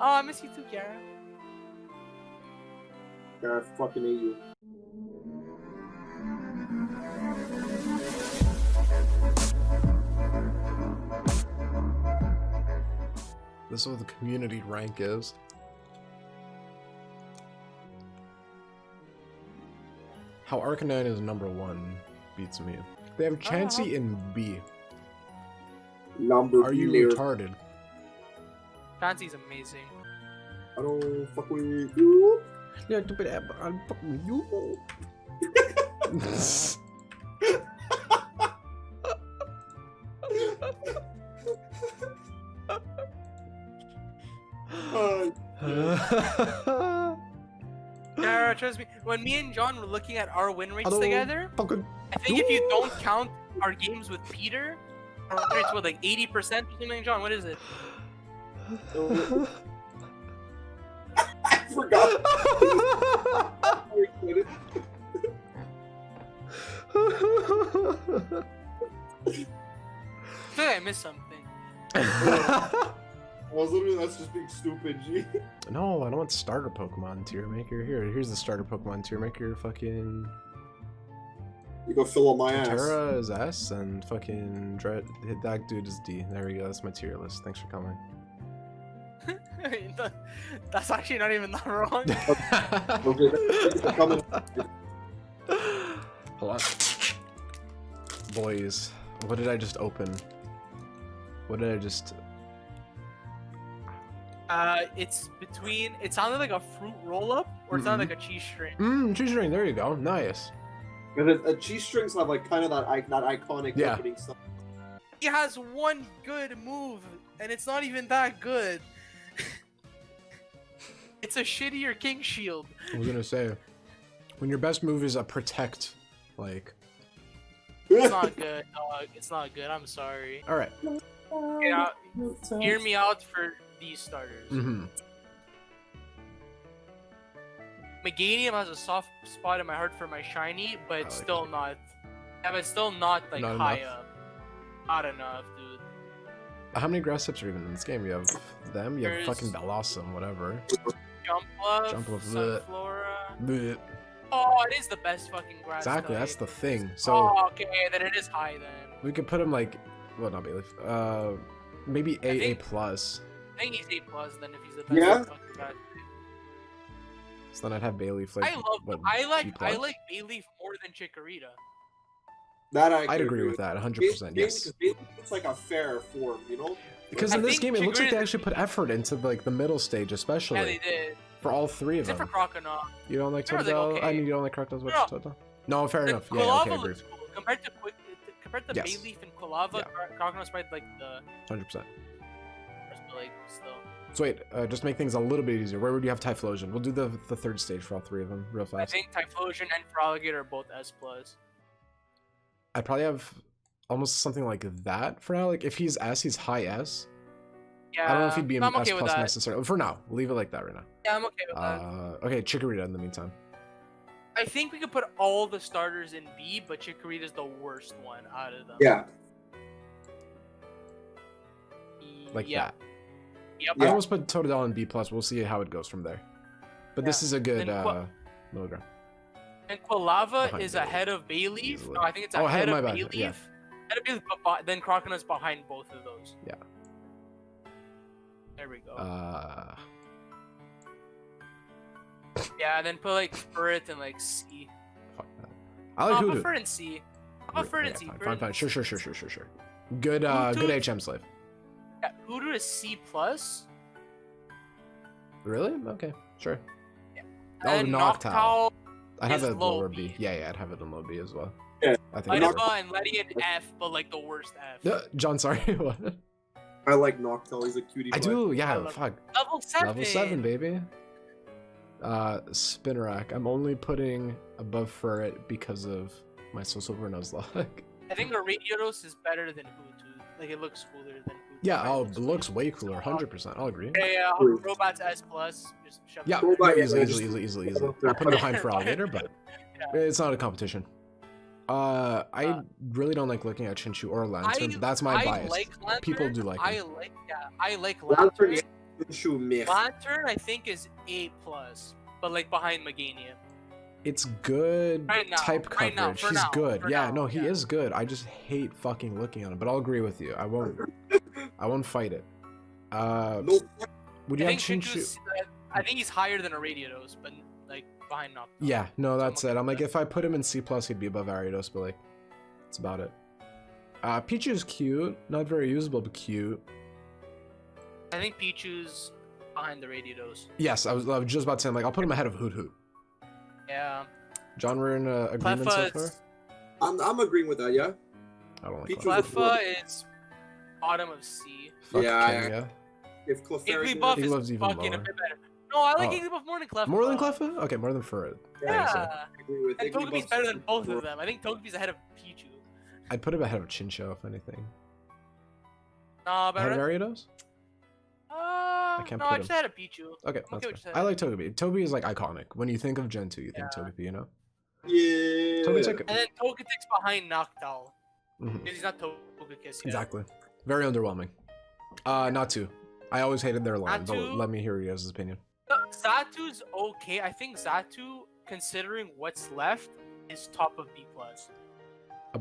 Oh, I miss you too, Kiara. I fucking hate you. This is what the community rank is. How Arcanine is #1 beats me. They have Chansey in B. Number Are you player. retarded? Chansey's amazing. I don't fuck with you. Yeah, stupid app. I'm fucking with you. Kiara, trust me. When me and John were looking at our win rates together, Fucking I think if you don't count our games with Peter, our win rates were like 80% or something. John, what is it? I forgot. I feel like I missed something. I was literally, that's just being stupid, G. No, I don't want starter Pokemon tier maker. Here's the starter Pokemon tier maker. Fucking You go fill up my ass. Terra is S and fucking that dude is D. There we go. That's my tier list. Thanks for coming. That's actually not even that wrong. Okay, coming. Hold on. Boys, what did I just open? What did I just... It's between. It sounded like a fruit roll-up, or it sounded like a cheese string. Cheese string. There you go. Nice. Cheese strings have like kind of that iconic opening stuff. He has one good move, and it's not even that good. It's a shittier King Shield. I was gonna say, when your best move is a protect, like... It's not good, dog. It's not good. I'm sorry. Alright. Hear me out for these starters. Meganium has a soft spot in my heart for my shiny, but it's still not. Yeah, but it's still not like Not high enough. up. Not enough, dude. How many grass types are even in this game? You have them, you have There's- fucking Bellossom, whatever. Jumpluff, Bleh. Sunflora. Bleh. Oh, it is the best fucking grass. Exactly, type. that's the thing. So Oh, okay, then it is high then. we could put him like, well, not Bayleaf. Maybe AA plus. I think he's A+ then if he's the best Yeah? fucking grass type. So then I'd have Bayleaf like. I love. what, I like B+? Bayleaf more than Chikorita. That I'd agree with that 100%. Yes. It's like a fair form, you know? Because I in this think game, it looks like they Chikorita's- actually put effort into like the middle stage, especially Yeah, they did. for all three of Except them. for Croconaw. You don't like They're, like, Totodile? I okay. mean, you don't like Crocodile's No, much Totodile? No, fair enough. Yeah, Quilava okay, I agree. looks cool. Compared to Yes. Bayleaf and Quilava, Croconaw's probably like the 100%. like still. So wait, just to make things a little bit easier, where would you have Typhlosion? We'll do the third stage for all three of them real I fast. think Typhlosion and Feraligatr are both S+. I'd probably have almost something like that for now. Like if he's S, he's high S. Yeah. I don't know if he'd be an I'm S okay with plus that. necessarily. For now, leave it like that right now. Yeah, I'm okay with that. Okay, Chikorita in the meantime. I think we could put all the starters in B, but Chikorita's the worst one out of them. Yeah. Like yeah. that. Yep. I almost put Totodile in B+. We'll see how it goes from there. But this is a good Then middle ground. And Quilava Behind is Bayleaf. ahead of Bayleaf. Easily. No, I think it's Oh, ahead my of bad, Bayleaf. yeah. Ahead of Bayleaf, but then Croconaw's behind both of those. Yeah. There we go. Yeah, and then put like Furret and like C. Fuck that. I like I'll Hoodoo. put Furret in C. I'll put Furret in C. Fine. Sure. Good, good HM slave. Yeah, Hoodoo is C+. Really? Okay, sure. Yeah. Oh, And Noctowl. I'd have is it low lower B. B. Yeah, I'd have it in low B as well. Yeah. I think. Lidova and Letty in F, but like the worst F. John, sorry. What? I like Noctowl, he's a cutie. I boy. do. Yeah. love- Fuck. Level 7! Level 7, baby. Spinarak. I'm only putting above Furret because of my Silver Nuzlocke. I think Ariados is better than Hoodoo. Like, it looks cooler than Hoodoo. Yeah. Oh, it looks way cooler. 100%. I'll agree. Yeah, True. Robots S+. Just shove Yeah. it in. Robot- Easily. I put it behind Feraligatr, but Yeah. it's not a competition. I really don't like looking at Chinchu or Lantern. That's my bias. Like Lantern. People do like I him. like Lantern, Lantern. yeah, Pinshu meh. Lantern, I think, is A+, but like behind Meganium. It's good Right now, type right now, coverage. for He's now, good. for Yeah, now, no, he yeah. is good. I just hate fucking looking at him. But I'll agree with you. I won't fight it. No. Would you I have think Chinchu? Pichu's, I think he's higher than a Radiatos, but like behind Noctowl. Yeah, no, So that's I'm it. okay I'm with like, that. if I put him in C+, he'd be above Ariados, but like, that's about it. Pichu's cute. Not very usable, but cute. I think Pichu's behind the Radiatos. Yes, I was just about to say, I'm like, I'll put him ahead of Hoot Hoot. Yeah. John, we're in agreement so far? I'm agreeing with that. Yeah. I don't like Pichu- Clef. Cleffa is bottom of C. Fuck Yeah, King, yeah. If Clefairy. Igglybuff Igglybuff's is even fucking a lower. bit better. No, I like Oh. Igglybuff more than Cleffa. More than Cleffa? Okay, more than Furret. Yeah. I agree with And Togepi's Igglybuff's better than both super- of them. I think Togepi's ahead of Pichu. I'd put him ahead of Chinchou, if anything. Nah, Ahead of better. Ariados? can't No, put I just him. had a Pichu. Okay, I'm okay with that's just fine. I like Togepi. Togepi is like iconic. When you think of Gen 2, you think Yeah. Togepi, you know? Yeah. Togepi's like... And then Togeki's behind Noctowl. Mhm. Because he's not Togekiss yet. Exactly. Very underwhelming. Not two. I always hated their line, but Natu? let me hear you guys' opinion. Zatu's okay. I think Zatu, considering what's left, is top of B+.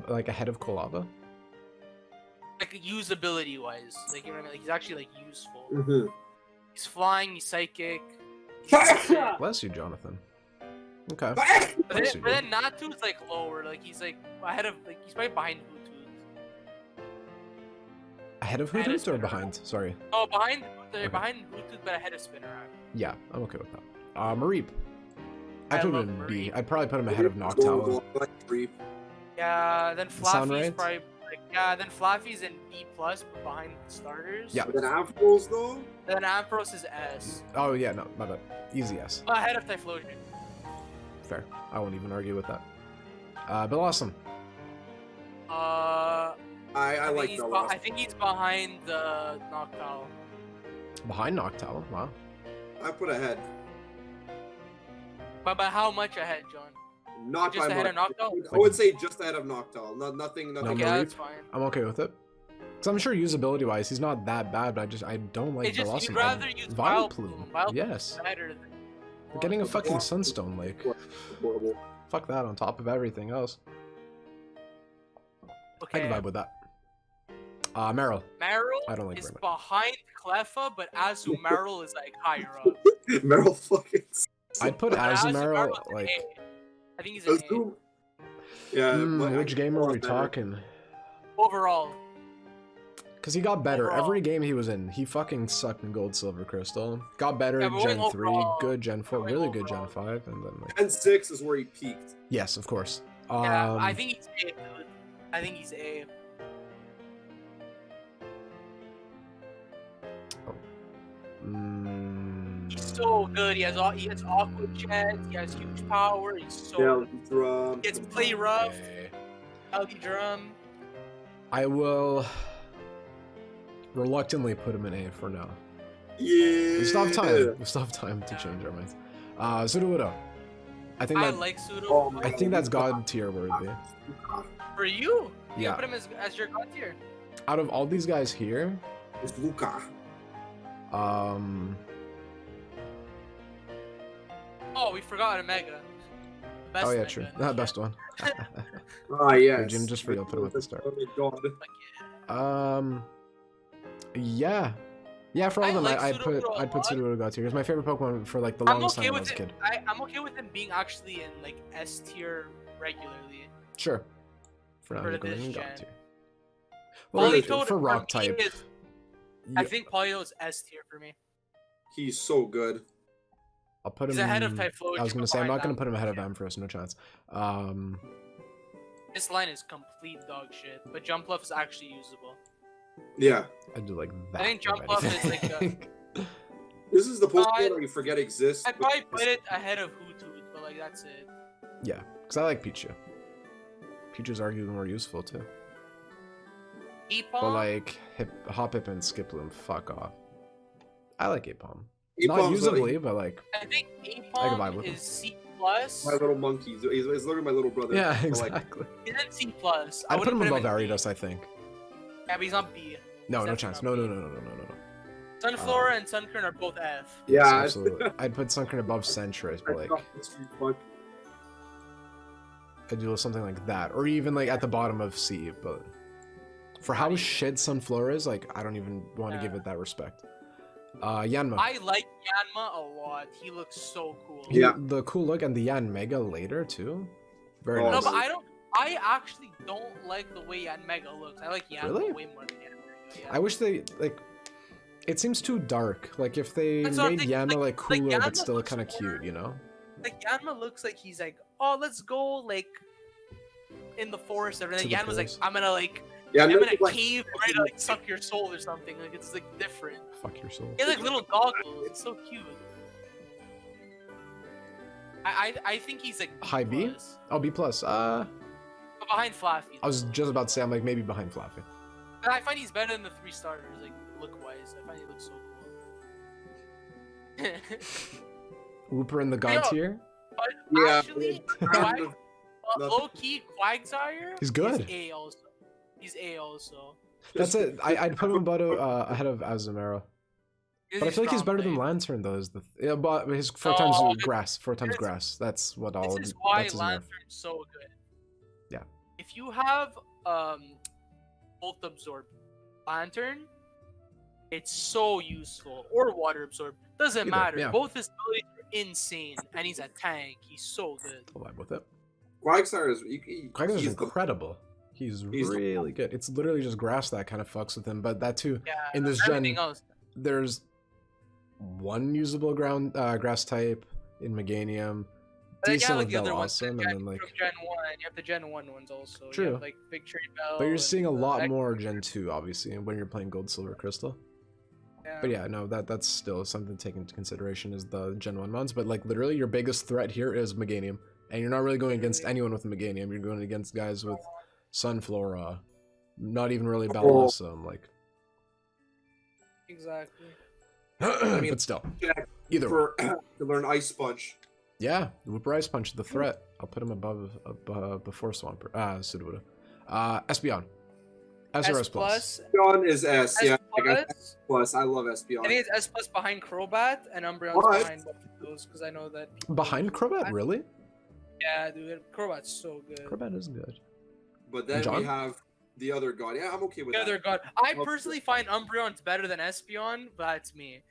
Like ahead of Kolava? Like usability wise. Like, you know what I mean? Like, he's actually like useful. Mhm. He's flying, he's psychic. Bless you, Jonathan. Okay. But Bless you, then Natu's like lower. Like he's like ahead of like he's probably behind Bluetooth. Ahead of Ahead of Hootoots or Spinner. behind? Sorry. Oh, behind they're Okay. behind Bluetooth, but ahead of Spinner. Yeah, I'm okay with that. Mareep. I I put him love in B. Mareep. I'd probably put him ahead of Noctowl. Yeah, then Sound Flaffy's right? probably like then Flaffy's in B+, but behind the starters. Yeah. Then Afros though. Then Ampharos is S. Oh yeah, no, my bad. Easy yes. Ahead of Typhlosion. Fair. I won't even argue with that. Bill Awesome. I think like he's the I think he's behind the Noctowl. Behind Noctowl. Wow. I put ahead. But by how much ahead, John? Not Just by ahead much. of Noctowl? I would say just ahead of Noctowl. Nothing. No, Okay, Mareep? that's fine. I'm okay with it. Cause I'm sure usability wise, he's not that bad, but I don't like It's Bill just Awesome. you'd rather use Vileplume. Vileplume's Yes. better than We're getting a Well, fucking well, Sunstone Lake. Horrible. Fuck that on top of everything else. I Okay. can vibe with that. Meryl. Meryl I don't like is very much. behind Cleffa, but Azumarill is like higher up. Meryl fucking. I'd put But Azumarill is an like. A. I think he's an Azum. Yeah. but Which I- game are we better. talking? A overall. Cause he got better Overall. every game he was in. He fucking sucked in Gold, Silver, Crystal. Got better Yeah, in but going Gen 3, overall- good Gen 4, going really good overall. Gen 5, and then like Gen 6 is where he peaked. yes, of course. Yeah, I think he's A. Dude. I think he's A. He's so good. He has Aqua Jet. He has huge power. He's so Down good. drum. He gets play rough. okay. Algae Drum. I will reluctantly put him in A for now. Yeah. We still have time. We still have time to change our minds. Sudowoodo. I think I that like Pseudo. Oh my I think that's God tier worthy. For you, you Yeah. put him as your god tier. Out of all these guys here, It's Luca. Oh, we forgot a Mega. Best oh yeah, Mega true. in this Best gen. one. Ah, yes. Jim, just for you, I'll put him at the start. Oh my god. Fuck Yeah. Yeah, for all I of them, like I'd put Sudowoodo a I'd put lot. Sudowoodo God tier. He's my favorite Pokemon for like the yeah. I'm longest okay time when I with was a it. kid. I'm okay with him being actually in like S tier regularly. Sure. For now, For you're going this in God gen. tier. Well, Politoed for rock me type. is- I yeah, think Politoed is S tier for me. He's so good. I'll put him. He's ahead of Typhlosion. I was gonna but say I'm not behind gonna put him ahead of Ampharos. Ampharos, no chance. This line is complete dog shit, but Jumpluff is actually usable. Yeah. I do like that. I think of Jump Up is like anything. This is the Pokemon I- that you forget exists. I'd probably put it ahead of Hootooth, but like that's it. Yeah, because I like Pichu. Pichu's arguably more useful too. But Epom, like Hoppip and Skiploom, fuck off. I like Apom. Apom's Not usably, but like I think I can vibe Epom with him. is C plus. My little monkey. He's literally my little brother. yeah, So, like, exactly. He's in C plus. I'd put him wouldn't above in B. Ariados, I think. Yeah, but he's not B. No, He's no definitely chance. not No, no, B. no, no, no, no, no. Sunflora and Sunkern are both F. Yes, Yeah. absolutely. I'd put Sunkern above Sentry's, but like I'd do something like that, or even like at the bottom of C. But for how shit Sunflora is, like I don't even want to give it that respect. Yanma. I like Yanma a lot. He looks so cool. Yeah. The cool look and the Yan Mega later too. Very Oh, nice. No, but I actually don't like the way Yan Mega looks. I like Yanma Really? way more than Yan Mega. Yeah. I wish they like. It seems too dark. Like if they That's what I'm made thinking, Yanma like cooler Yanma but still looks kind of more- cute, you know? Like Yanma looks like he's like, oh, let's go like in the forest, and then To the Yanma's like, pools. I'm gonna like, Yeah, I'm no, in a like, cave ready to like suck your soul or something. Like it's like different. Fuck your soul. He has like little goggles. It's so cute. I think he's like High B? plus. Oh, B plus. But behind Flaffy. I was just about to say I'm like maybe behind Flaffy. But I find he's better than the 3 starters, like look wise. I find he looks so cool. Whooper in the god Yo. tier. But Yeah, actually, kind of. low key Quagsire. He's good. Is A also. He's A also. That's it. I'd put him about ahead of Azumarill. But I feel like he's better than Lantern though. Is the yeah, but his 4 times No, grass, 4 times this- grass. That's what all. This is why that's his nerf. Lantern's so good. Yeah. If you have Volt Absorb Lantern, it's so useful. Or Water Absorb. Doesn't Either, matter. yeah. Both his abilities are insane. And he's a tank. He's so good. I'll vibe with it. Quagsire is Quagsire is he's the- incredible. He's he's the- really good. It's literally just grass that kind of fucks with him. But that too, Yeah. in this gen, Everything else. there's one usable grass type in Meganium. But then you Decent have, like, with the other ones Bellossom, and then like. from Gen 1. You have the Gen 1 ones also. You True. have, like Big Trade Bell. But you're and seeing a lot X- more Gen 2, obviously, when you're playing Gold, Silver, Crystal. But yeah, no, that's still something to take into consideration is the Gen 1 mons. But like literally your biggest threat here is Meganium. And you're not really going against anyone with Meganium. You're going against guys with Sunflora. Not even really Bellossom, like. Exactly. mean, but still. yeah, Either way. for to learn Ice Sponge. Yeah, Whooper Ice Punch, the threat. I'll put him before Swampert. Sudowoodo. Espeon. S or S plus? Espeon is S. S Yeah, I got plus. S plus. I love I Espeon. think it's S plus behind Crobat, and Umbreon's What? behind both of those because I know that. Behind Crobat, really? Yeah, dude, Crobat's so good. Crobat is good. But then John? we have the other god. Yeah, I'm okay with The that. other god. I Love personally find Umbreon's better than Espeon, but that's me.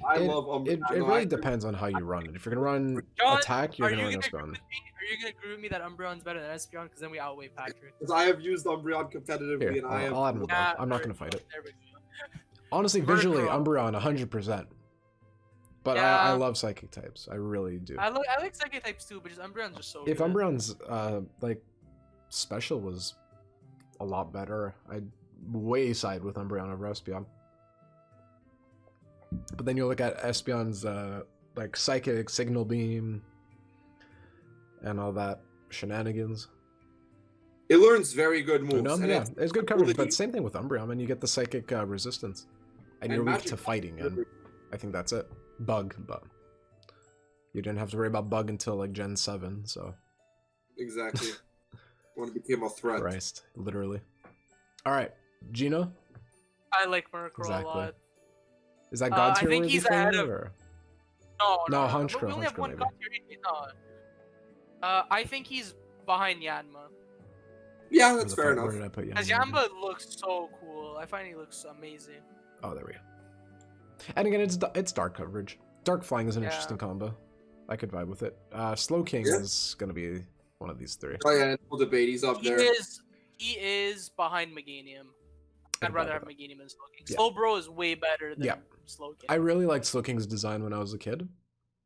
I It- love It Umbreon. really depends on how you run it. If you're gonna run John, attack, you're Are you gonna gonna run agree Espeon. with me? Are you gonna agree with me that Umbreon's better than Espeon? Because then we outweigh Patrick. Because I have used Umbreon competitively, Here, and I have. I'll add him above. Yeah, I'm not there gonna we fight go, it. There we go. Honestly, visually, Murdercraft. Umbreon 100%. But I Yeah. love psychic types. I really do. I like Psychic types too, but just Umbreon's just so If good. Umbreon's like special was a lot better, I'd way side with Umbreon over Espeon. But then you look at Espeon's like psychic signal beam and all that shenanigans. It learns very good You moves. know? and Yeah, it's it's good coverage. really- But same thing with Umbreon, and you get the psychic resistance, and And you're weak magic. to fighting, and I think that's it. Bug, but you didn't have to worry about bug until like Gen 7, so Exactly. When it became a threat. Christ, literally. All right, Gino, I like Murkrow Exactly. a lot. is that God I tier think worthy he's for ahead you, of- or? No, No, Honchkrow, We only have Honchkrow one maybe. god tier. No. I think he's behind Yanma. Yeah, Where that's the fair fuck- Where enough. did I put Because Yanma? Yamba looks so cool. I find he looks amazing. Oh, there we go. And again, it's dark coverage. Dark flying is an Yeah. interesting combo. I could vibe with it. Slow King Yeah. is gonna be one of these three. Oh yeah, no debate. He's up He there. is behind Meganium. I'd I'd rather vibe have with Meganium than Slowking. Yeah. Slowbro is way better than Yeah. Slowking. I really liked Slow King's design when I was a kid.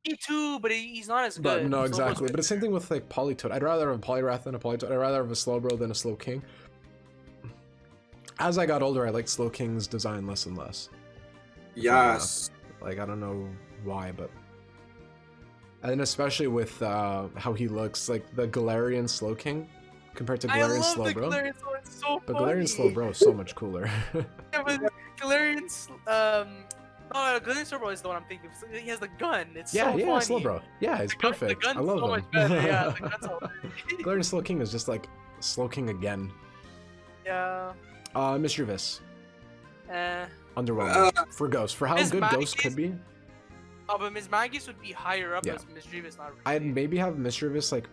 Me too, but he's not as But good. no, Slowbro's exactly. way But the same thing with like Politoed. I'd rather have a Poliwrath than a Politoed. I'd rather have a Slowbro than a Slow King. As I got older, I liked Slow King's design less and less. Yes. Like I don't know why, but and especially with how he looks, like the Galarian Slow King compared to I Galarian love the Slowbro. Galarian Slow. It's so But funny. Galarian Slowbro is so much cooler. Yeah, but Galarian Galarian Slowbro is the one I'm thinking of. He has the gun. It's yeah, so yeah, funny. Slowbro. Yeah, it's The gun- perfect. The gun's I love so him. much better. Yeah, the gun's so Galarian Slow King is just like Slow King again. Yeah. Mischievous. Underwhelming for Ghost. For how Miss good Ghost Maggie's- could be, Oh, but Miss Maggie's would be higher up Yeah. as Mischievous, not really. I'd maybe have Mischievous like.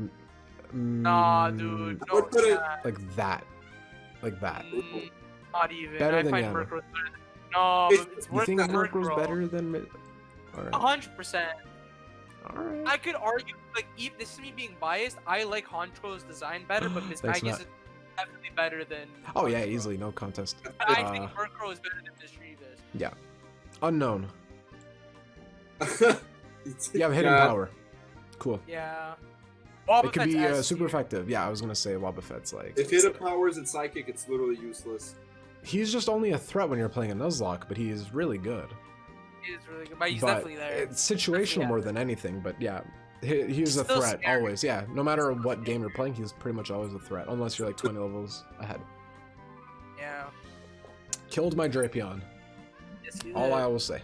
Nah, dude. No, What could it- yeah, Like that. Like that. not even. Better I than find Yana. Murkrow's better. No, It's- but it's You worse think than Murkrow's Murkrow. better than? Alright. 100%. Alright. I could argue, like, this is me being biased. I like Honcho's design better, but Miss Thanks, Maggie's Matt. is definitely better than. Oh yeah, Honcho. easily, no contest. But I think Murkrow is better than Mischievous. Unknown. You have hidden Yeah. power. Cool. Yeah. It could Wobbuffet's be S super tier. effective. Yeah, I was gonna say Wobbuffet's like. If hidden powers and psychic, it's literally useless. He's just only a threat when you're playing a Nuzlocke, but he is really good. He is really good, but he's but definitely there. it's situational Yeah. more than anything. But yeah, he's a Still threat scary. always. Yeah, no matter what game you're playing, he's pretty much always a threat, unless you're like 20 levels ahead. Yeah. Killed my Drapion. Yes, he All did. I will say.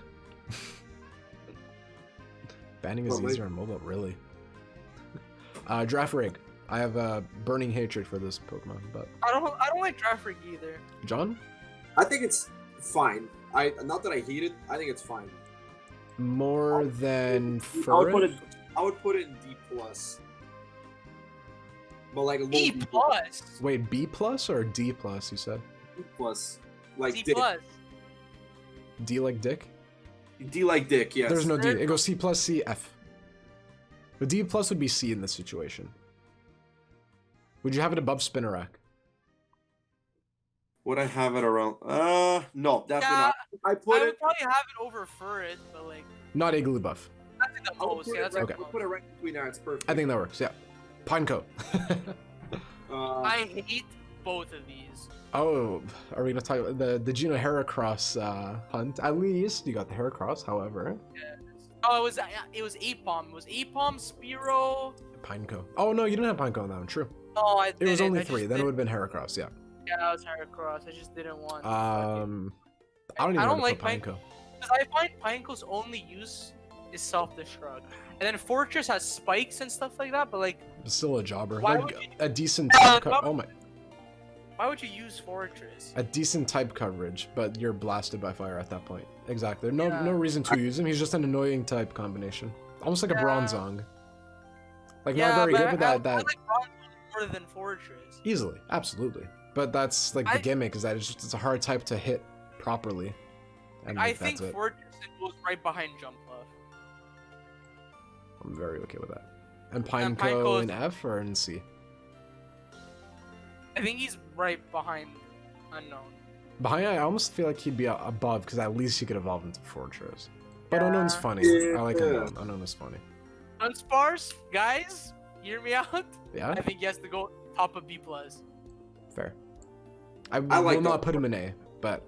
Banning is Oh, my- easier on mobile, really. Draft Rig. I have a burning hatred for this Pokemon, but I don't like Draft Rig either. John, I think it's fine. Not that I hate it. I think it's fine. more than I would put Furret? it. I would put it in D plus. But like a low E plus. Wait, B plus or D plus? You said D plus. Like D Dick. plus. D like Dick. D like Dick. Yes. There's no D. There- It goes C plus, C, F. The D plus would be C in this situation. Would you have it above Spinnerack? Would I have it around? No, definitely Yeah, not. I I put would it. probably have it over Furret, but like Not Igloo buff. that's like the I would most. put Yeah, it that's right, like Okay. the I'll put it most. right between there. It's perfect. I think that works. Yeah. Pineco. I hate both of these. Oh, are we gonna talk about the Gino Heracross hunt? At least you got the Heracross. However, Oh, it was Apom. It was Apom, Spearow. Pineco. Oh no, you didn't have Pineco on that one. True. No, I It was didn't. only I just 3. Then it would didn't- have been Heracross. Yeah. Yeah, it was Heracross. I just didn't want. I don't even I know don't to like put Pineco. Because I find Pineco's only use is self-destruct, and then Fortress has spikes and stuff like that. But like, Still a jobber. Why Like, would you- a decent Yeah, type no- oh my, why would you use Fortress? a decent type coverage, but you're blasted by fire at that point. Exactly. No Yeah. no reason to use him. He's just an annoying type combination. Almost like a Yeah. Bronzong. Like Yeah, not very good, but I that like Bronze more than Fortress. easily, absolutely. But that's like the I- gimmick is that it's a hard type to hit properly. And I like, think that's it. Fortress goes right behind Jumpluff. I'm very okay with that. And And Pineco Pineco's- in F or in C? I think he's right behind Unknown. Behind, I almost feel like he'd be above because at least he could evolve into Fortress. But Unknown's Yeah. funny. I like Yeah. Unknown. Unknown is funny. Unsparse, guys, hear me out. Yeah, I think he has to go top of B plus. fair. I I like will not that. put him in A, but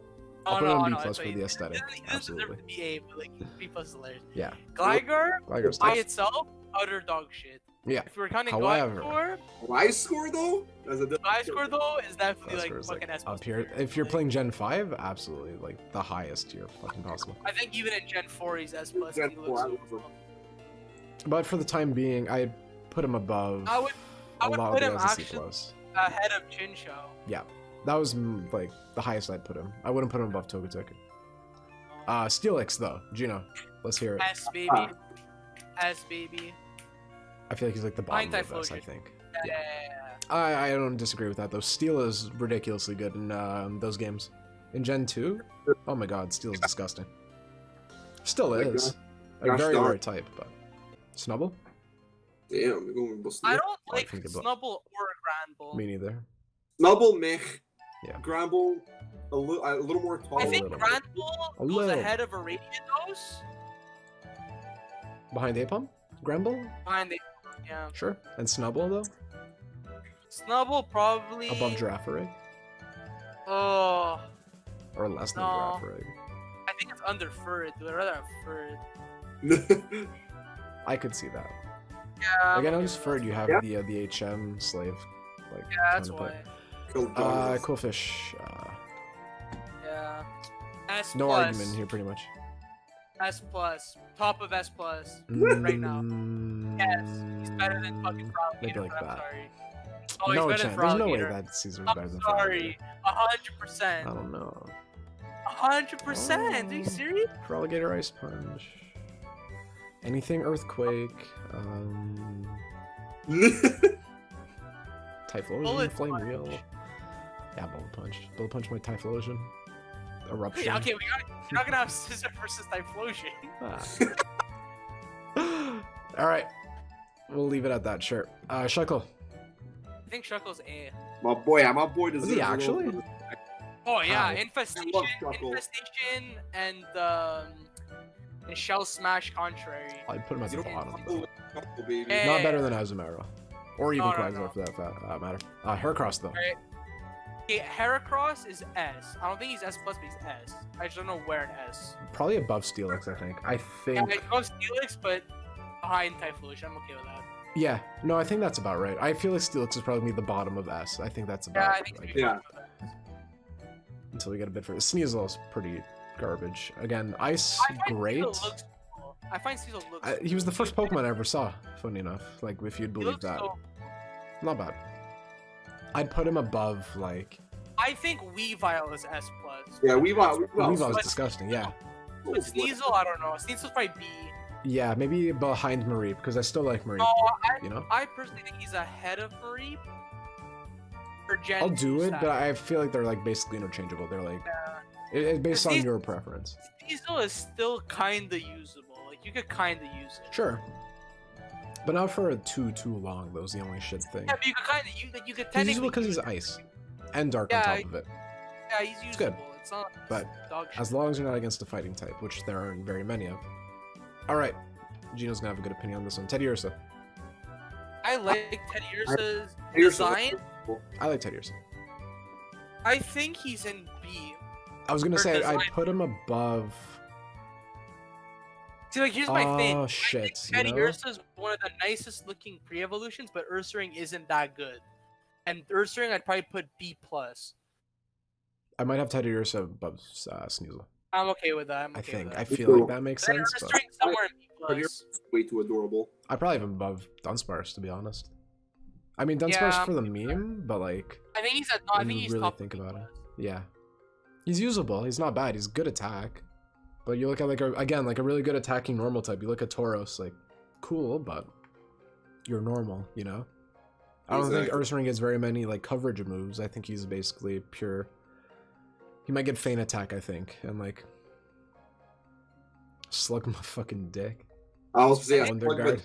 I'll Oh put no, him in no, B plus that's for what the he- aesthetic. He doesn't deserve Absolutely. to be A, but like B plus is hilarious. Yeah. Gligar Gligar's by tough. itself, utter dog shit. Yeah. If we're counting However- Gligar, My score though. As a my score though is definitely like Gliscor's, fucking S up plus here. tier. If you're Like, playing Gen 5, absolutely, like the highest tier fucking possible. I think even in Gen 4 he's S plus. Gen He 4, looks I so love him. cool. But for the time being, I'd put him above I would a put lot of the him guys in C actually plus. ahead of Chinchou. Yeah, that was like the highest I'd put him. I wouldn't put him above Togetic. Steelix though, Gino, let's hear it. S baby. Ah. S baby. I feel like he's like the bottom Fine of the best. I Typhlosion. think. Yeah. I don't disagree with that though. Steel is ridiculously good in those games. In Gen 2, oh my god, Steel is disgusting. Still my is. A Gosh very darn. rare type, but Snubble? Damn, you're going to I don't I like think about- Snubble or Granbull. Me neither. Snubble, mech. Yeah. Gramble, a little more tall. I think little. Granbull A goes little. ahead of Ariados Behind Apom? Gramble? behind the yeah. Sure. And Snubble though? Snubble probably Above Girafarig? Oh, Or less than No. Girafarig? I think it's under Furret. Dude, I'd rather have Furret. I could see that. Yeah. Again, I'm on okay this with Furred, that. you have Yeah. the HM slave. Like, Yeah, that's counterpart. why. Kill dogs. Cool fish. Yeah. S No plus, argument here, pretty much. S plus. Top of S plus. Mm, Right now. Yes. He's better than fucking Maybe Froggator, like but I'm that. sorry. Oh, he's no better chance. than There's no way Froggator. that Caesar's I'm better than sorry. Froggator. 100%. I don't know. 100%. Are you serious? Alligator Ice Punch. Anything Earthquake. Typhlosion, Bullet Flame Punch. Wheel. Yeah, Bullet Punch. Bullet Punch my Typhlosion. Eruption. Yeah, okay, you're not gonna have Scissor versus Typhlosion. Alright. We'll leave it at that, sure. Shuckle. I think Shuckle's A. My boy deserves Was he a little actually? bit of- Oh yeah, Wow. Infestation, I love Shuckle. and Shell Smash Contrary. I'd put him at You the don't bottom. want Though. Shuckle, baby. Yeah. Not better than Azumarill. Or even No, no, Quagsire no. for that matter. Heracross though. Alright. Okay, Heracross is S. I don't think he's S+, but he's S. I just don't know where in S. Probably above Steelix, I think. I Yeah, think. it goes Steelix, but behind Typhlosion. I'm okay with that. Yeah, no, I think that's about right. I feel like Steelix is probably the bottom of S. I think that's about Yeah, I think like, so. Yeah. until we get a bit further. Sneasel's pretty garbage. Again, Ice, I find great. Sneasel looks cool. I find Sneasel looks He was the first Pokemon I ever saw, funny enough. Like, if you'd he believe looks that. so- Not bad. I'd put him above, like... I think Weavile is S+. Yeah, Weavile. Weavile's but- disgusting, yeah. But Sneasel, I don't know. Sneasel's probably B. Yeah, maybe behind Mareep, because I still like Mareep, No, you know? I personally think he's ahead of Mareep. For Gen I'll 2 do it, stats. but I feel like they're, like, basically interchangeable. They're, like... Yeah. It's based on Sneas- your preference. Sneasel is still kinda usable. Like, you could kinda use it. Sure. But not for a too long, though, is the only shit thing. Yeah, but you could kinda use you could He's technically usable because use he's it. ice. And dark Yeah, on top of it. Yeah, he's usable. good. It's not But dog shit. As long as you're not against a fighting type, which there aren't very many of. Alright. Gino's gonna have a good opinion on this one. Teddy Ursa. I like Teddy Ursa's Here's design. I like Teddy Ursa. I think he's in B. I was gonna For say, I'd design. put him above... See, like, here's my thing. Oh, I shit, think you Teddy know? Ursa's one of the nicest looking pre-evolutions, but Ursaring isn't that good. And Ursaring, I'd probably put B+. I might have Teddy Ursa above Sneasel. I'm okay with that. I'm I okay think. with I that. feel like that makes Then sense, but... Ursaring somewhere in B+. But you're way too adorable. I probably have him above Dunsparce, to be honest. I mean, Dunsparce Yeah, for the meme, but like... I think he's at, no, I when think you he's really top think B+. about it. Yeah. He's usable. He's not bad. He's good attack. But you look at, like, again, like a really good attacking normal type. You look at Tauros, like, cool, but you're normal, you know? I don't think Exactly. Ursaring gets very many, like, coverage moves. I think he's basically pure... He might get feint attack, I think, and, like... Slug my fucking dick. I was saying, Wonder Guard.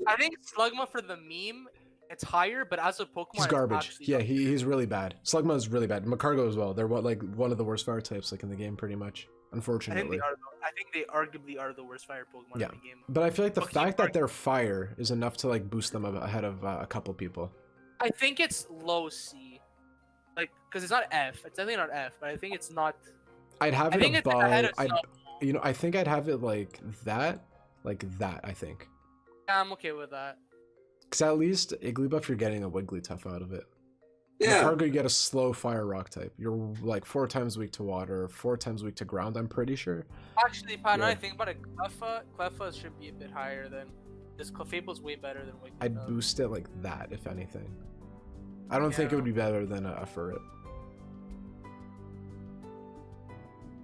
I think Slugma for the meme, it's higher, but as a Pokemon, He's it's garbage. actually Yeah, he's really bad. Slugma is really bad. Macargo as well. They're one of the worst fire types like in the game, pretty much. I think Unfortunately. they are. I think they arguably are the worst fire Pokemon Yeah. in the game. But I feel like the Okay, fact that they're fire is enough to like boost them ahead of a couple people. I think it's low C, like because it's not F. It's definitely not F, but I think it's not. I'd have I it think it's above. ahead of I'd, Snub. I think I'd have it like that. I think. Yeah, I'm okay with that. Because at least Igglybuff, you're getting a Wigglytuff out of it. Yeah. Macargo, you get a slow fire rock type. You're like 4 times weak to water, 4 times weak to ground. I'm pretty sure. Actually, Pat, now Yeah. I think about it, Cleffa should be a bit higher than this. Clefable's way better than Wigglytuff. I'd boost it like that, if anything. I don't think it Yeah. would be better than a Furret.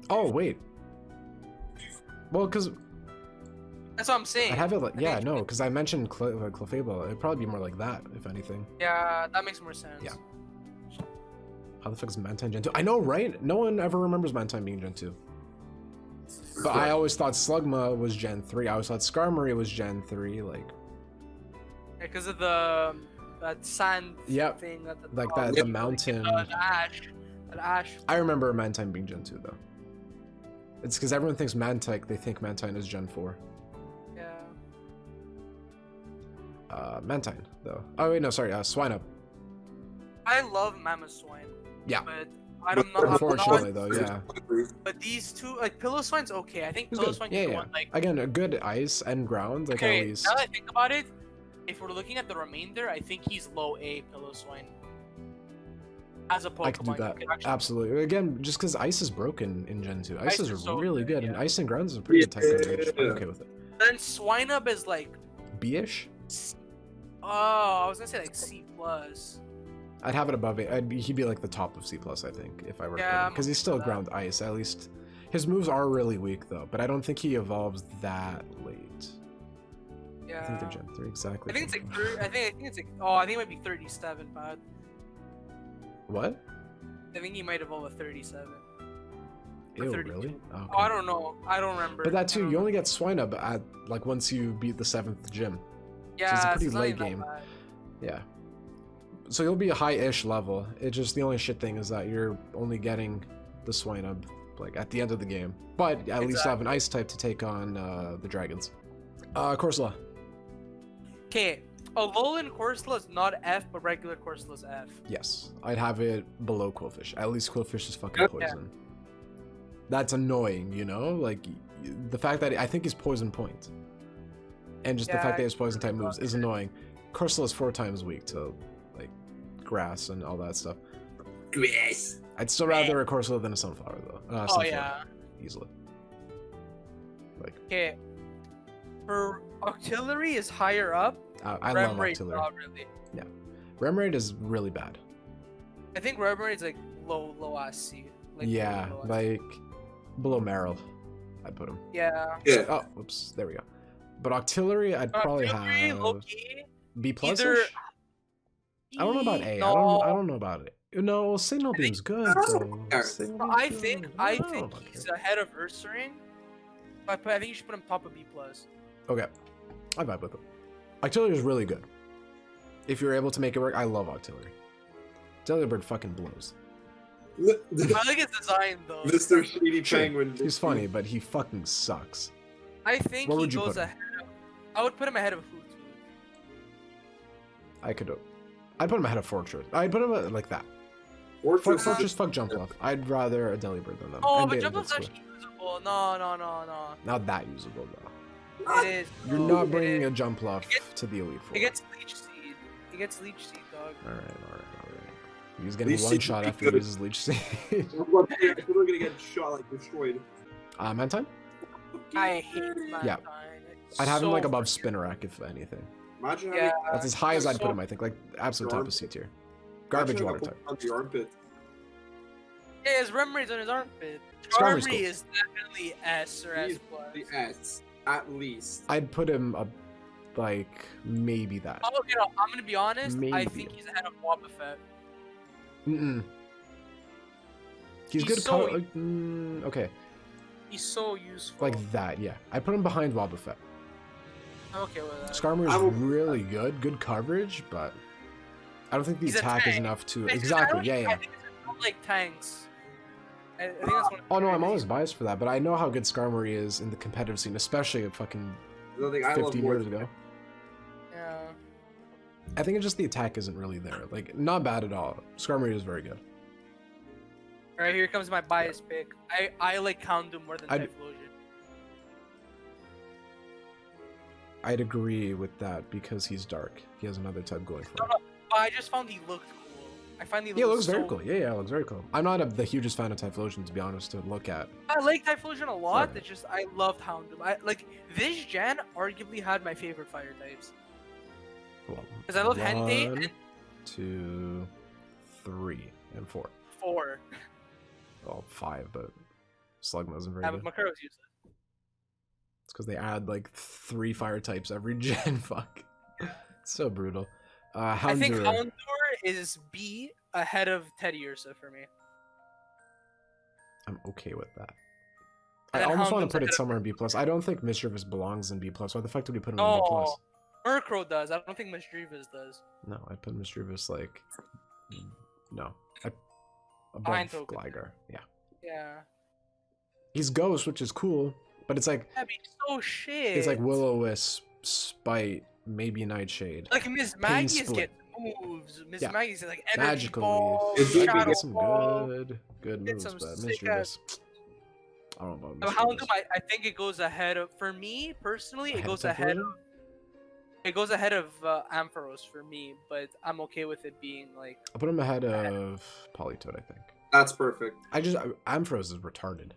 Oh, wait. Well, because That's what I'm saying. I'd have it like, I yeah, think- no, because I mentioned Clefable. It'd probably be more like that, if anything. Yeah, that makes more sense. Yeah. How the fuck is Mantine Gen 2? I know, right? No one ever remembers Mantine being Gen 2. But I always thought Slugma was Gen 3. I always thought Skarmory was Gen 3, like... Because of the that sand Yep. thing at the Like top. that, the mountain... The ash. That ash. I remember Mantine being Gen 2, though. It's because everyone thinks Mantike, they think Mantine is Gen 4. Yeah. Mantine, though. Oh, wait, no, sorry, Swinub. I love Mamoswine. Yeah. But I don't know. Unfortunately, though, yeah. But these two, like Pillowswine's okay. I think It's good. Pillowswine's Yeah, the yeah. one. Like, Again, a good ice and ground, like okay, at least. now that I think about it, if we're looking at the remainder, I think he's low A Pillowswine. As a Pokemon, I could do you that. could actually- Absolutely. Again, just because ice is broken in Gen 2. Ice Ice is is so really good, good, and yeah. ice and ground is a pretty good type coverage. I'm Yeah. okay with it. Then Swinub is like, B-ish? oh, I was gonna say like C plus. I'd have it above it. He'd be like the top of C+, I think, if I were Yeah, because he's still I'm okay with ground ice. At least His moves are really weak though, but I don't think he evolves that late. Yeah. I think they're Gen 3 exactly. I think it's like 30, I think it's like I think it might be 37, but What? I think he might evolve at 37. Ew, 32. really? Oh, Oh, I don't know. I don't remember. But that I too, don't you know. only get Swinub at like once you beat the 7th gym. Yeah, it's a pretty it's not late even that game. bad. Yeah. So you'll be a high-ish level. It's just the only shit thing is that you're only getting the Swinub like at the end of the game. But at least have an ice type to take on the dragons. Corsola. Okay, Alolan Corsola is not F, but regular Corsola is F. Yes, I'd have it below Quillfish. At least Quillfish is fucking Okay. poison. That's annoying, you know? Like, the fact that I think he's poison point. And just the fact that he has poison type moves is annoying. Corsola is 4 times weak to, like, grass and all that stuff. Grass. I'd still rather a Corsola than a Sunflower, though. Oh Sunflower, yeah. easily. Like, Okay. Her artillery is higher up. I love Remoraid's artillery. not really. Yeah. Remoraid is really bad. I think Remoraid's like low ass C. Like, Yeah, low ass. like, below Meryl, I'd put him. Yeah. Yeah. Oh, whoops, there we go. But artillery, I'd probably Artillery, have low-key, B plus. either- I don't know about A. No. I don't know about it. No, Signal Beam's good though. I Signal I Beam's think good. I don't know think about he's it. ahead of Ursaring. But I think you should put him top of B plus. Okay, I vibe with him. Artillery is really good. If you're able to make it work, I love artillery. Delibird fucking blows. I like his design though. Mr. Shady Sure, Penguin. he's funny, but he fucking sucks. I think Where he would you goes put him? ahead of. I would put him ahead of Hoot. I'd put him ahead of Fortress. I'd put him like that. Fortress. Fortress, fuck Jump Off. I'd rather a Delibird than them. Oh, And but Beta Jump Bird's Off's cool. actually usable. No. Not that usable though. It is. You're bro. not It bringing is. a Jump Off It gets- to the Elite Four. It gets Leech Seed. It gets Leech Seed, dog. Alright. He's getting Leech one Seed shot would be after he good. uses Leech Seed. We're gonna get shot like destroyed. Mantine? I hate Mantine. Yeah. It's I'd have him like so above freaking- Spinarak if anything. Imagine Yeah. That's as high as I'd put so- him, I think. Like absolute Your top of C tier. Garbage water type. On the armpit. Yeah, his Remoraid's on his armpit. Skarmory's Charmy cool. is definitely S or S He's plus. The S, at least. I'd put him up like maybe that. Oh, you know, I'm gonna be honest. I Maybe. think he's ahead of Wobbuffet. Mm-mm. He's He's good. so- Okay, He's so useful. like that. Yeah, I put him behind Wobbuffet. I'm okay with that. Skarmory I is will- really good coverage, but I don't think the He's a attack is tank. enough to I exactly. don't- Yeah. I think it's not like tanks. I think that's one. Oh no, I'm always biased for that, but I know how good Skarmory is in the competitive scene, especially a fucking The thing I love 15 more years ago. Yeah. I think it's just the attack isn't really there. Like, not bad at all. Skarmory is very good. All right, here comes my bias pick. I like Houndoom more than I'd- Typhlosion. I'd agree with that because he's dark. He has another type going for him. But I just found he looked cool. I find he Yeah, it looks so... very cool. Yeah, it looks very cool. I'm not the hugest fan of Typhlosion, to be honest, to look at. I like Typhlosion a lot. Right. It's just I loved Houndoom. I like this gen arguably had my favorite fire types. Well, 'Cause I love Hentei 1, and- 2, 3, and 4. 4. Well, 5, but Slugma isn't very Yeah, good. but Makaro's useless. It's because they add like 3 fire types every gen. Fuck. It's so brutal. I think Houndour. Houndour is B ahead of Teddy Ursa for me. I'm okay with that. I And then almost want Houndour's to put it ahead of- somewhere in B+. I don't think Mischievous belongs in B+. Why the fuck did we put him in B+? No, Murkrow does. I don't think Mischievous does. No, I put Mischievous like... No. Above Behind Togepi. Gligar. Yeah. Yeah. He's Ghost, which is cool, but it's like... Yeah, but he's so shit. It's like Will-O-Wisp, Spite, maybe Nightshade. Like Miss Maggie's Split. get moves. Miss Yeah. Maggie's like energy Magical ball, Leaf. It's like we shadow get some ball. good Get moves, some but sick Mischievous... I don't know about So Houndoom, Mischievous. I think it goes ahead of. For me personally, it Ahead of goes ahead. Typhlosion? It goes ahead of Ampharos for me, but I'm okay with it being like. I'll put him ahead of Politoed, I think. That's perfect. Ampharos is retarded.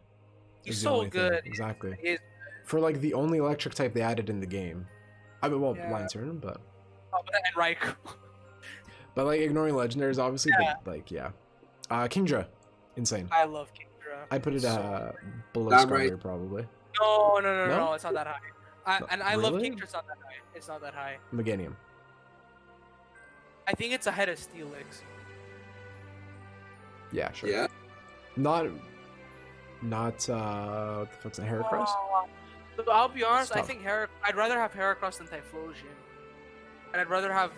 He's is the so only thing. good. Exactly. He is- For like the only electric type they added in the game. I mean, well, Yeah. Lantern, but and Raikou. like ignoring legendaries, obviously. Yeah. But like, yeah. Kingdra, insane. I love Kingdra. I put it below Damn Skarmory right. probably. No, No? it's not that high. And I love Really? Kingdra, it's not that high. It's not that high. Meganium. I think it's ahead of Steelix. Yeah, sure. Yeah. Not what the fuck's that, Heracross? So I'll be honest, I Tough. think I'd rather have Heracross than Typhlosion. And I'd rather have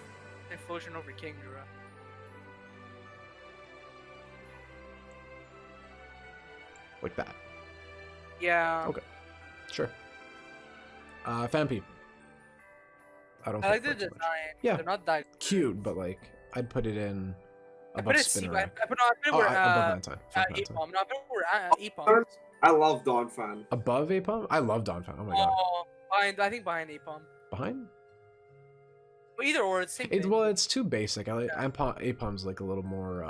Typhlosion over Kingdra. Like that. Yeah. Okay. Sure. Fampi. I don't I like think the quite so design. much. Yeah. They're not that Cute, but like I'd put it in I above put it C. I Spinarak. put it where Above Mantine. Fuck Mantine. Apom. No, I put it where Apom. I love Donphan. Above Apom? I love Donphan. Oh my god. Oh, I think behind Apom. Behind? But either or, it's the same thing. Well, it's too basic. I like Apom's like a little more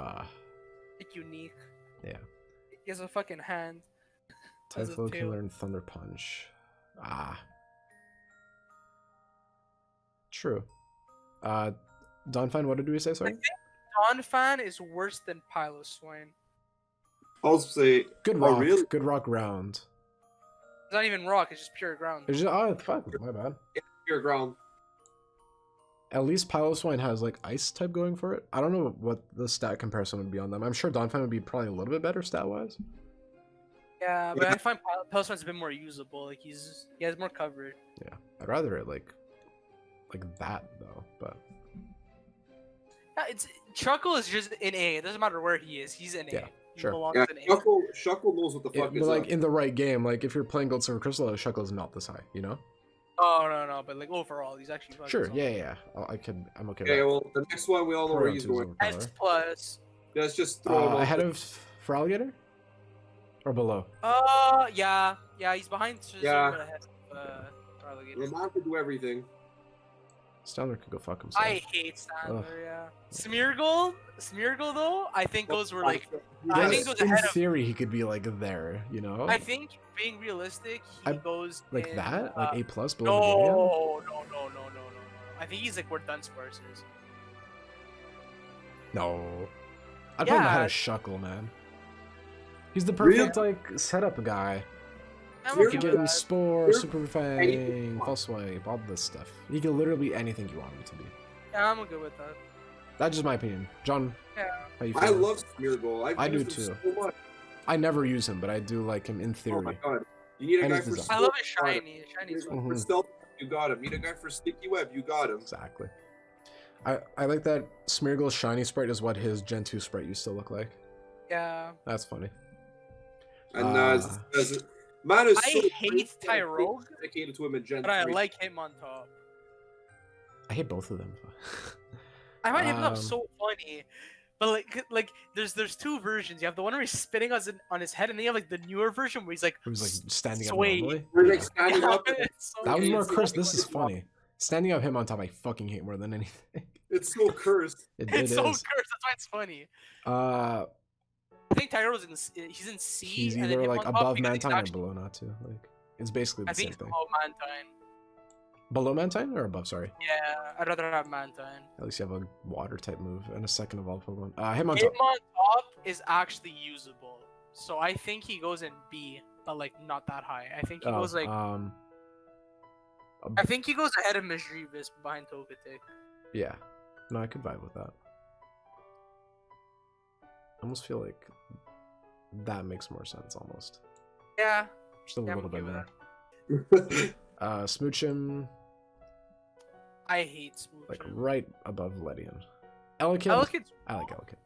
Like unique. yeah. He has a fucking hand. Has a Typhoon tail. can learn Thunder Punch. True. Donphan, what did we say, sorry? Donphan is worse than Piloswine. I'll say Good Oh, rock. really? Good rock round. It's not even rock, it's just pure ground. It's just, oh fuck, my bad. pure ground. At least Piloswine has like ice type going for it. I don't know what the stat comparison would be on them. I'm sure Donphan would be probably a little bit better stat wise. Yeah, but Yeah. I find Piloswine's a bit more usable. Like he has more coverage. Yeah. I'd rather it like that though, but Yeah, it's Chuckle is just in A. It doesn't matter where he is. He's in A. Yeah, He sure. belongs Yeah, in A. Shuckle knows what the fuck but is like up. in the right game, like if you're playing Gold Silver Crystal, Shuckle is not this high, you know? Oh no, but like overall, he's actually fucking Sure, solid. yeah. I'm okay with Okay, that. well, the next one we all know where Probably he's on 2's going. overpower. S plus. Let's just throw him Ahead off. of for Alligator? Or below? Yeah, he's behind Scizor, Yeah. but ahead of Alligator. The man can do everything. Stanler could go fuck himself. I hate Sandler, yeah. Smeargle though, I think those were like. I Yes, think those in ahead of- theory he could be like there, you know? I think being realistic, he goes like in, that? Like A plus below Meganium? No. I think he's like where Dunsparce is. No. I'd put him ahead Yeah. of Shuckle, man. He's the perfect Really? like setup guy. I'm You're okay You with can give him that. Spore, You're Super Fang, anything. False Swipe, all this stuff. He can literally be anything you want him to be. Yeah, I'm good with that. That's just my opinion. John, Yeah. how you I feel? love Smeargle. I do used him too. So much. I never use him, but I do like him in Oh my theory. god. You need a And guy his for design. I stealth, love his you got him. shiny. You Shiny's need a guy Mhm. for stealth, you got him. You need a guy for sticky web, you got him. Exactly. I like that Smeargle's shiny sprite is what his Gen 2 sprite used to look like. Yeah. That's funny. And man is I so hate great, Tyrogue, dedicated to him in Gen but I 3. like him on top. I hate both of them. I find him Um, so funny. But like there's two versions. You have the one where he's spitting on his head, and then you have like the newer version where he's like It was like standing up Sway. normally. We're Yeah. like standing up. It's so That was Okay, more it's cursed. like- This is funny. Standing up him on top, I fucking hate more than anything. It's so cursed. it's It so is. cursed. That's why it's funny. Uh, I think Tyro's he's in C. he's and then either him like on top above because he's Mantine or actually- below Natu. Like it's basically the I think same he's thing. below Mantine. Below Mantine or above? Sorry. Yeah, I'd rather have Mantine. At least you have a water type move and a second evolved Pokemon. Him on top. Him on top is actually usable, so I think he goes in B, but like not that high. I think he goes like I think he goes ahead of Misdreavus behind Togetic. Yeah. No, I could vibe with that. I almost feel like that makes more sense almost. Yeah, Just a Yeah, I'm little bit okay more. with Smoochum, I hate Smoochum. like right above Ledian. Elekid, Elekid's I like Elekid.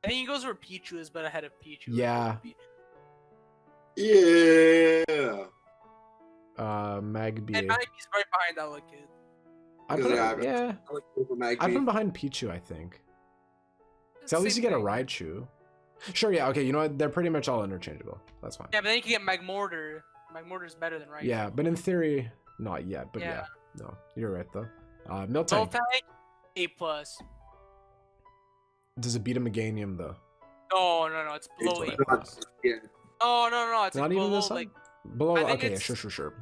I think he goes where Pichu is, but ahead of Pichu. Yeah. Yeah. Magby. And Maggie's right behind Elekid. I Because put I him, haven't- yeah. I like over I put him Magby. behind Pichu, I think. It's So at least same you get a thing. Raichu. Sure, yeah, okay, you know what? They're pretty much all interchangeable. That's fine. Yeah, but then you can get Magmortar. Magmortar's better than Raichu. Yeah, but in theory, not yet. But yeah, Yeah. no, you're right though. Miltank. Miltank, A plus. Does it beat a Meganium though? No, it's below It's A like- plus. Yeah. No, it's Not like even below this like. below. I think Okay, yeah, it's- sure.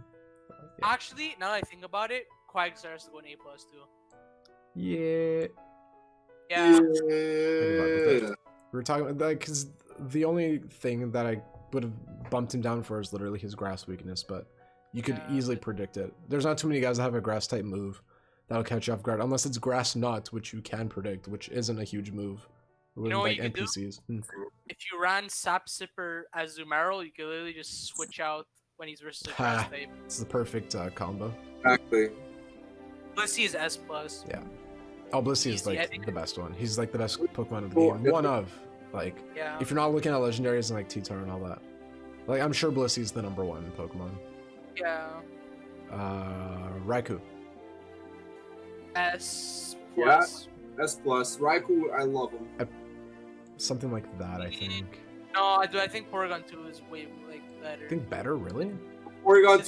Yeah. Actually, now that I think about it, Quagsire has to go in A plus too. Yeah. Yeah. We were talking about like because the only thing that I would have bumped him down for is literally his grass weakness, but you could Yeah, easily but- predict it. There's not too many guys that have a grass type move that'll catch you off guard, unless it's grass nut, which you can predict, which isn't a huge move with know what like you could do? NPCs. If you ran Sap Sipper as Zumaro, you could literally just switch out when he's versus a Ha. grass type. It's the perfect combo. Exactly. Blissey is S plus. Yeah. Oh, Blissey is Easy, I like think- the best one. He's like the best Pokemon of the Well, game. if- One of. Like, Yeah. if you're not looking at legendaries and like T-Tar and all that. Like, I'm sure Blissey's the number one in Pokemon. Yeah. Raikou. S Yeah. plus. S plus. Raikou, I love him. Something like that, I think. No, I think Porygon 2 is way like better. I think better, really? Porygon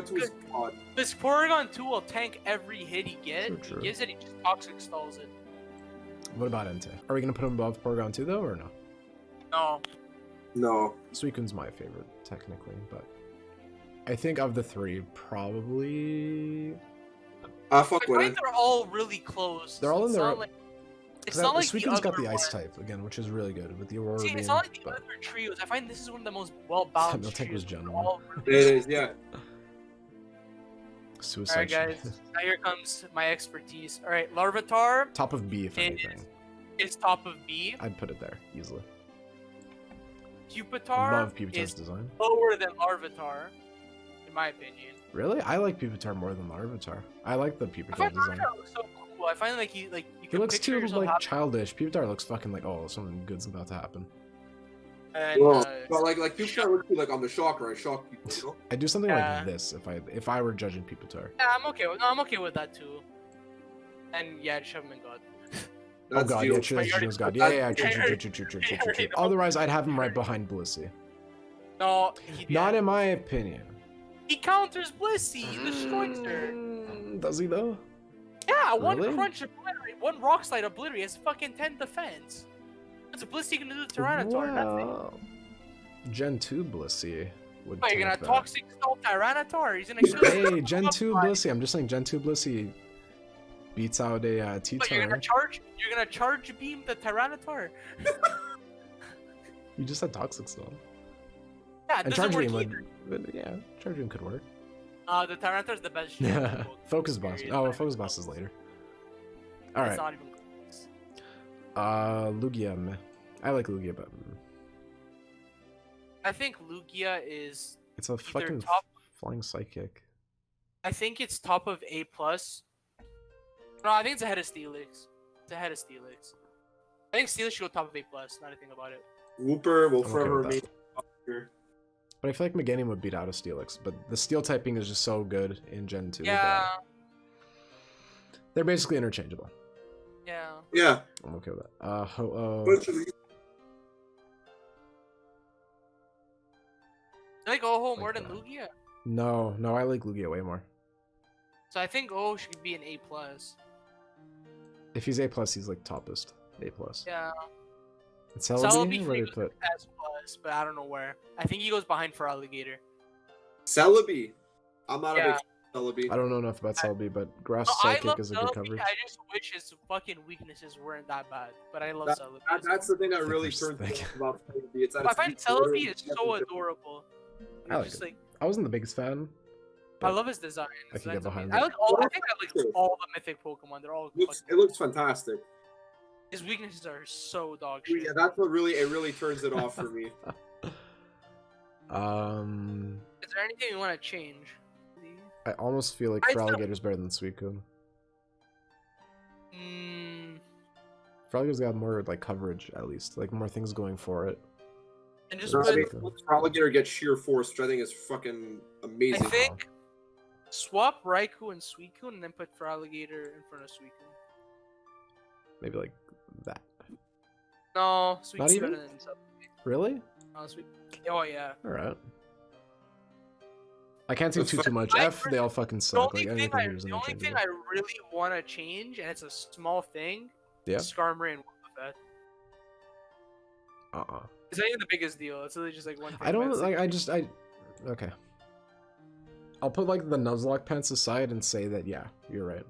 2 is god. This Porygon 2 will tank every hit he gets. True. He gives it, he just toxic stalls it. What about Entei? Are we gonna put him above Porygon 2 though, or no? No. No. Suicune's my favorite, technically, but I think of the three, probably. Fuck I with find it. they're all really close. They're all in It's their. not like, it's not like the Suicune's got other the ice one. type again, which is really good with the Aurora See, Beam. it's not like the but other trios. I find this is one of the most well balanced Miltank was trios. They're Gen all It really is, yeah. Suicide. Alright, guys. Now here comes my expertise. Alright, Larvitar Top of B, if It anything. is top of B. I'd put it there easily. Pupitar Love Pupitar's is design. lower than Larvitar, in my opinion. Really? I like Pupitar more than Larvitar. I like the I Pupitar find design. Larvitar looks so cool. I find like you He can looks picture too yourself like having- childish. Pupitar looks fucking like, oh, something good's about to happen. and, Well, but like you can look like on the shocker, I shock people, you know? I'd do something Yeah. like this if I were judging Pupitar. yeah, I'm okay with that too. And yeah, shove him in God. Oh god, yeah, Gino. true, But that's you Gino's already- god. Yeah, I already true. know. Otherwise, I'd have him right behind Blissey. No, Not in my opinion. he counters Blissey. He destroys her. Does he though? Yeah, one Really? crunch obliterate, one rock slide obliterate has fucking 10 defense. What's a Blissey gonna do to Tyranitar? Nothing. Well, Gen 2 Blissey would What, you're gonna tank that. toxic stall Tyranitar? He's gonna kill you. Hey, Gen 2 Blissey. I'm just saying Gen 2 Blissey beats out a But you're T-Tar. gonna charge beam the Tyranitar. You just said Toxic Stone. Yeah, it And doesn't Charge work Beam either. would, yeah, Charge Beam could work. The Tyranitar's the best shit. Yeah, Focus Boss. Period. Oh, Focus Boss is later. All It's right. not even close. Lugia. Meh. I like Lugia, but I think Lugia is. it's a fucking top- flying psychic. I think it's top of A plus. No, I think it's ahead of Steelix. It's ahead of Steelix. I think Steelix should go top of A plus. Now that I think about it. Wooper will I'm okay forever with remain that. top tier. But I feel like Meganium would beat out a Steelix. But the Steel typing is just so good in Gen 2. Yeah, that they're basically interchangeable. yeah. Yeah. I'm okay with that. Ho-Oh. Literally. I like Oho Like more than that. Lugia. No, I like Lugia way more. So I think Oho should be an A plus. If he's A+, he's like toppest. A+. Yeah. And Celebi Celebi, where do you goes put? S plus, but I don't know where. I think he goes behind for Alligator. Celebi. I'm not a Yeah. big Celebi. I don't know enough about Celebi, but Grass No, I Psychic love is a good Celebi. coverage. I just wish his fucking weaknesses weren't that bad. But I love That- Celebi. That's the thing that Thick really versus turns me thick. off about Celebi. It's that I it's find just Celebi literally is so nothing adorable. I like Just it. like I wasn't the biggest fan. I but love his design. I His can get design's behind amazing. it. I like all. I think I like all the mythic Pokemon. They're all. different. fucking- It looks fantastic. His weaknesses are so dog shit. Yeah, that's what really turns it off for me. Is there anything you want to change? I almost feel like I still- Feraligator's better than Suicune. Mm, Feraligator's got more like coverage at least, like more things going for it. and just So put. I I mean, Alligator gets sheer force, which I think is fucking I amazing. think swap Raikou and Suicune, and then put Feraligator in front of Suicune. Maybe like that. No, Suicune's even? better than Celebi. Really? No, Oh yeah. All right. I can't say The too much. I F, they all fucking The suck. only, Like thing anything I, here is the only thing interchangeable. I really want to change, and it's a small thing, Yeah. is Skarmory and Wobbuffet. It's not even the biggest deal. It's really just like one thing. I don't but it's like. Okay. I'll put like the Nuzlocke pants aside and say that yeah, you're right.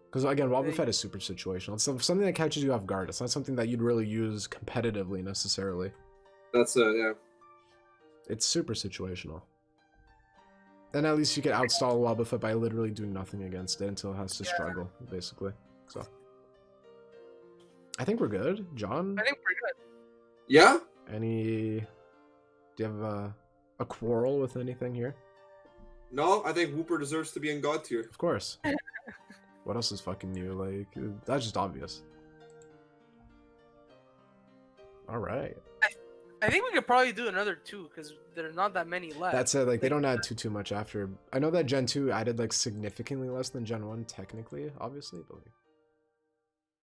Because again, Wobbuffet is super situational. It's something that catches you off guard. It's not something that you'd really use competitively necessarily. That's yeah. It's super situational. And at least you can outstall Wobbuffet by literally doing nothing against it until it has to struggle, basically. So I think we're good. John? I think we're good. Yeah? Do you have a quarrel with anything here? No, I think Whooper deserves to be in God tier. Of course. What else is fucking new? Like, that's just obvious. Alright. I think we could probably do another 2 because there are not that many left. That's it, like, they don't add too much after. I know that Gen 2 added, like, significantly less than Gen 1, technically, obviously, but like...